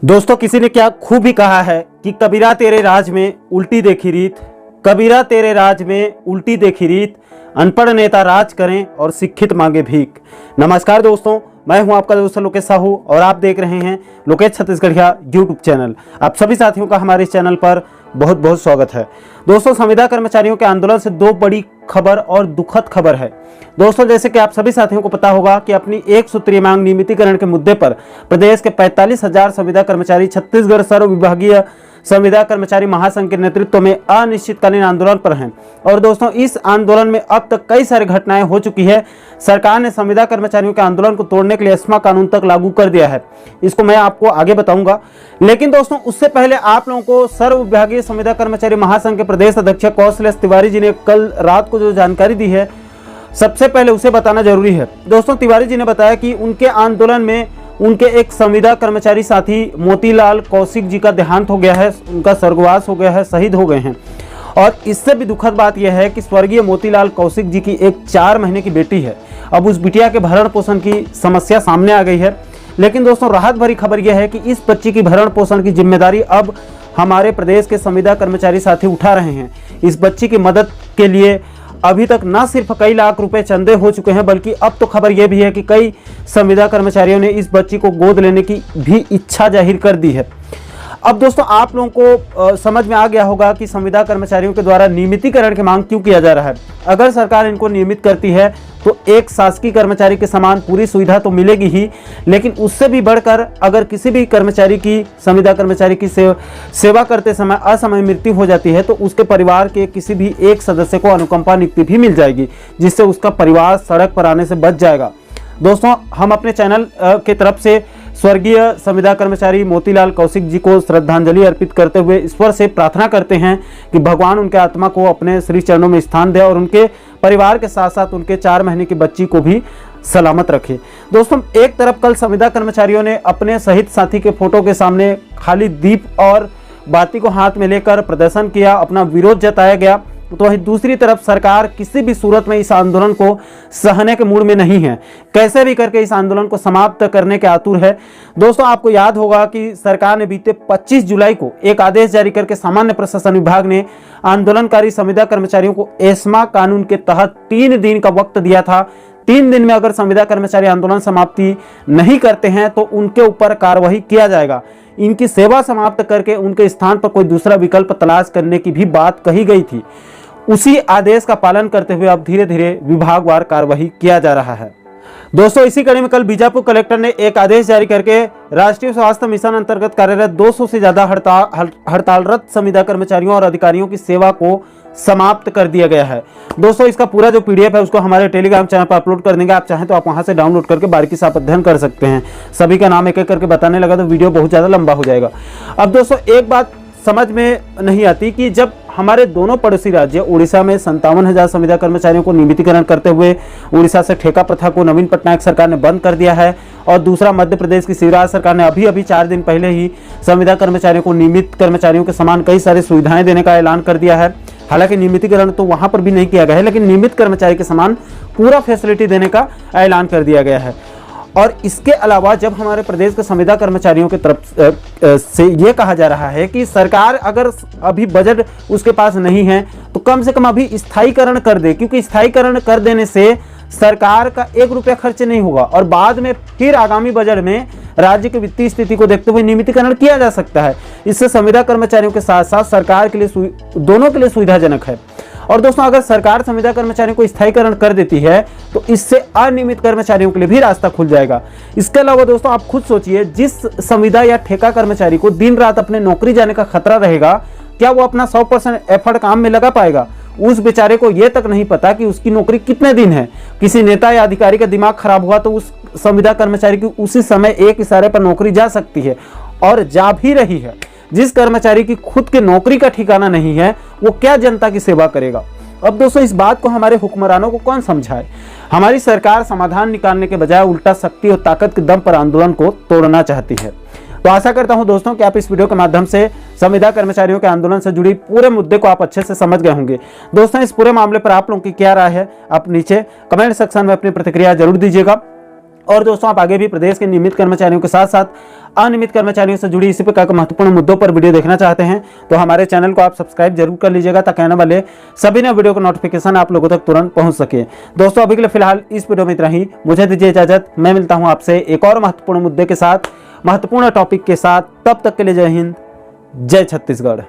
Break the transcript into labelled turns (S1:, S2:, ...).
S1: दोस्तों, किसी ने क्या खूब ही कहा है कि कबीरा तेरे राज में उल्टी देखी रीत, कबीरा तेरे राज में उल्टी देखी रीत, अनपढ़ नेता राज करें और शिक्षित मांगे भीख। नमस्कार दोस्तों, मैं हूं आपका दोस्त लोकेश साहू और आप देख रहे हैं लोकेश छत्तीसगढ़िया यूट्यूब चैनल। आप सभी साथियों का हमारे इस चैनल पर बहुत बहुत स्वागत है। दोस्तों, संविदा कर्मचारियों के आंदोलन से दो बड़ी खबर और दुखद खबर है। दोस्तों, जैसे कि आप सभी साथियों को पता होगा कि अपनी एक सूत्रीय मांग नियमितीकरण के मुद्दे पर प्रदेश के 45,000 संविदा कर्मचारी छत्तीसगढ़ सर्व विभागीय संविदा कर्मचारी महासंघ के नेतृत्व में अनिश्चितकालीन आंदोलन पर हैं। और दोस्तों, इस आंदोलन में अब तक कई सारी घटनाएं हो चुकी है। सरकार ने संविदा कर्मचारियों के आंदोलन को तोड़ने के लिए एस्मा कानून तक लागू कर दिया है। इसको मैं आपको आगे बताऊंगा, लेकिन दोस्तों उससे पहले आप लोगों को सर्व विभागीय संविदा कर्मचारी महासंघ के प्रदेश अध्यक्ष कौशलेश तिवारी जी ने कल रात को जो जानकारी दी है, सबसे पहले उसे बताना जरूरी है। दोस्तों, तिवारी जी ने बताया कि उनके आंदोलन में उनके एक संविदा कर्मचारी साथी मोतीलाल कौशिक जी का देहांत हो गया है, उनका स्वर्गवास हो गया है, शहीद हो गए हैं। और इससे भी दुखद बात यह है कि स्वर्गीय मोतीलाल कौशिक जी की एक 4 महीने की बेटी है। अब उस बिटिया के भरण पोषण की समस्या सामने आ गई है। लेकिन दोस्तों, राहत भरी खबर यह है कि इस बच्ची की भरण पोषण की जिम्मेदारी अब हमारे प्रदेश के संविदा कर्मचारी साथी उठा रहे हैं। इस बच्ची की मदद के लिए अभी तक न सिर्फ कई लाख रुपए चंदे हो चुके हैं, बल्कि अब तो खबर यह भी है कि कई संविदा कर्मचारियों ने इस बच्ची को गोद लेने की भी इच्छा जाहिर कर दी है। अब दोस्तों, आप लोगों को समझ में आ गया होगा कि संविदा कर्मचारियों के द्वारा नियमितीकरण की मांग क्यों किया जा रहा है। अगर सरकार इनको नियमित करती है तो एक शासकीय कर्मचारी के समान पूरी सुविधा तो मिलेगी ही, लेकिन उससे भी बढ़कर अगर किसी भी कर्मचारी की, संविदा कर्मचारी की सेवा करते समय असमय मृत्यु हो जाती है तो उसके परिवार के किसी भी एक सदस्य को अनुकंपा नियुक्ति भी मिल जाएगी, जिससे उसका परिवार सड़क पर आने से बच जाएगा। दोस्तों, हम अपने चैनल की तरफ से स्वर्गीय संविदा कर्मचारी मोतीलाल कौशिक जी को श्रद्धांजलि अर्पित करते हुए ईश्वर से प्रार्थना करते हैं कि भगवान उनके आत्मा को अपने श्री चरणों में स्थान दे और उनके परिवार के साथ साथ उनके 4 महीने की बच्ची को भी सलामत रखे। दोस्तों, एक तरफ कल संविदा कर्मचारियों ने अपने शहीद साथी के फोटो के सामने खाली दीप और बाती को हाथ में लेकर प्रदर्शन किया, अपना विरोध जताया गया, तो वहीं दूसरी तरफ सरकार किसी भी सूरत में इस आंदोलन को सहने के मूड में नहीं है। कैसे भी करके इस आंदोलन को समाप्त करने के आतुर है। दोस्तों, आपको याद होगा कि सरकार ने बीते 25 जुलाई को एक आदेश जारी करके सामान्य प्रशासन विभाग ने आंदोलनकारी संविदा कर्मचारियों को एस्मा कानून के तहत 3 दिन का वक्त दिया था। 3 दिन में अगर संविदा कर्मचारी आंदोलन समाप्ति नहीं करते हैं तो उनके ऊपर कार्रवाई किया जाएगा। इनकी सेवा समाप्त करके उनके स्थान पर कोई दूसरा विकल्प तलाश करने की भी बात कही गई थी। उसी आदेश का पालन करते हुए अब धीरे धीरे विभागवार कार्रवाई किया जा रहा है। दोस्तों, इसी कड़ी में कल बीजापुर कलेक्टर ने एक आदेश जारी करके राष्ट्रीय स्वास्थ्य मिशन अंतर्गत कार्यरत 200 से ज्यादा हड़तालरत संविदा कर्मचारियों और अधिकारियों की सेवा को समाप्त कर दिया गया है। दोस्तों, इसका पूरा जो पीडीएफ है उसको हमारे टेलीग्राम चैनल पर अपलोड कर देंगे। आप चाहें तो आप वहां से डाउनलोड करके बारीकी से आप अध्ययन कर सकते हैं। सभी का नाम एक एक करके बताने लगा तो वीडियो बहुत ज्यादा लंबा हो जाएगा। अब दोस्तों, एक बात समझ में नहीं आती कि जब हमारे दोनों पड़ोसी राज्य उड़ीसा में 57,000 संविदा कर्मचारियों को नियमितीकरण करते हुए उड़ीसा से ठेका प्रथा को नवीन पटनायक सरकार ने बंद कर दिया है, और दूसरा मध्य प्रदेश की शिवराज सरकार ने अभी 4 दिन पहले ही संविदा कर्मचारियों को नियमित कर्मचारियों के समान कई सारी सुविधाएं देने का ऐलान कर दिया है। हालांकि नियमितीकरण तो वहां पर भी नहीं किया गया है, लेकिन नियमित कर्मचारी के समान पूरा फैसिलिटी देने का ऐलान कर दिया गया है। और इसके अलावा जब हमारे प्रदेश के संविदा कर्मचारियों की तरफ से ये कहा जा रहा है कि सरकार अगर अभी बजट उसके पास नहीं है तो कम से कम अभी स्थायीकरण कर दे, क्योंकि स्थायीकरण कर देने से सरकार का 1 रुपया खर्च नहीं होगा और बाद में फिर आगामी बजट में राज्य की वित्तीय स्थिति को देखते हुए नियमितीकरण किया जा सकता है। इससे संविदा कर्मचारियों के साथ साथ सरकार के लिए दोनों के लिए सुविधाजनक है। और दोस्तों, अगर सरकार संविदा कर्मचारियों को स्थायीकरण कर देती है तो इससे अनियमित कर्मचारियों के लिए भी रास्ता खुल जाएगा। इसके अलावा दोस्तों, आप खुद सोचिए, जिस संविदा या ठेका कर्मचारी को दिन रात अपने नौकरी जाने का खतरा रहेगा, क्या वो अपना 100% एफर्ट काम में लगा पाएगा? उस बेचारे को यह तक नहीं पता कि उसकी नौकरी कितने दिन है। किसी नेता या अधिकारी का दिमाग खराब हुआ तो उस संविदा कर्मचारी की उसी समय एक इशारे पर नौकरी जा सकती है, और जा भी रही है। जिस कर्मचारी की खुद के नौकरी का ठिकाना नहीं है, वो क्या जनता की सेवा करेगा? अब दोस्तों, इस बात को हमारे हुक्मरानों को कौन समझाए? हमारी सरकार समाधान निकालने के बजाय उल्टा शक्ति और ताकत के दम पर आंदोलन को तोड़ना चाहती है। तो आशा करता हूं दोस्तों कि आप इस वीडियो के माध्यम से संविदा कर्मचारियों के आंदोलन से जुड़ी पूरे मुद्दे को आप अच्छे से समझ गए होंगे। दोस्तों, इस पूरे मामले पर आप लोगों की क्या राय है, आप नीचे कमेंट सेक्शन में अपनी प्रतिक्रिया जरूर दीजिएगा। और दोस्तों आप आगे भी प्रदेश के नियमित कर्मचारियों के साथ साथ अनियमित कर्मचारियों से जुड़ी इसी प्रकार के महत्वपूर्ण मुद्दों पर वीडियो देखना चाहते हैं तो हमारे चैनल को आप सब्सक्राइब जरूर कर लीजिएगा, ताकि आने वाले सभी नए वीडियो का नोटिफिकेशन आप लोगों तक तुरंत पहुंच सके। दोस्तों अभी के लिए फिलहाल इस वीडियो में इतना ही, मुझे दीजिए इजाजत। मैं मिलता हूं आपसे एक और महत्वपूर्ण मुद्दे के साथ, महत्वपूर्ण टॉपिक के साथ। तब तक के लिए जय हिंद, जय छत्तीसगढ़।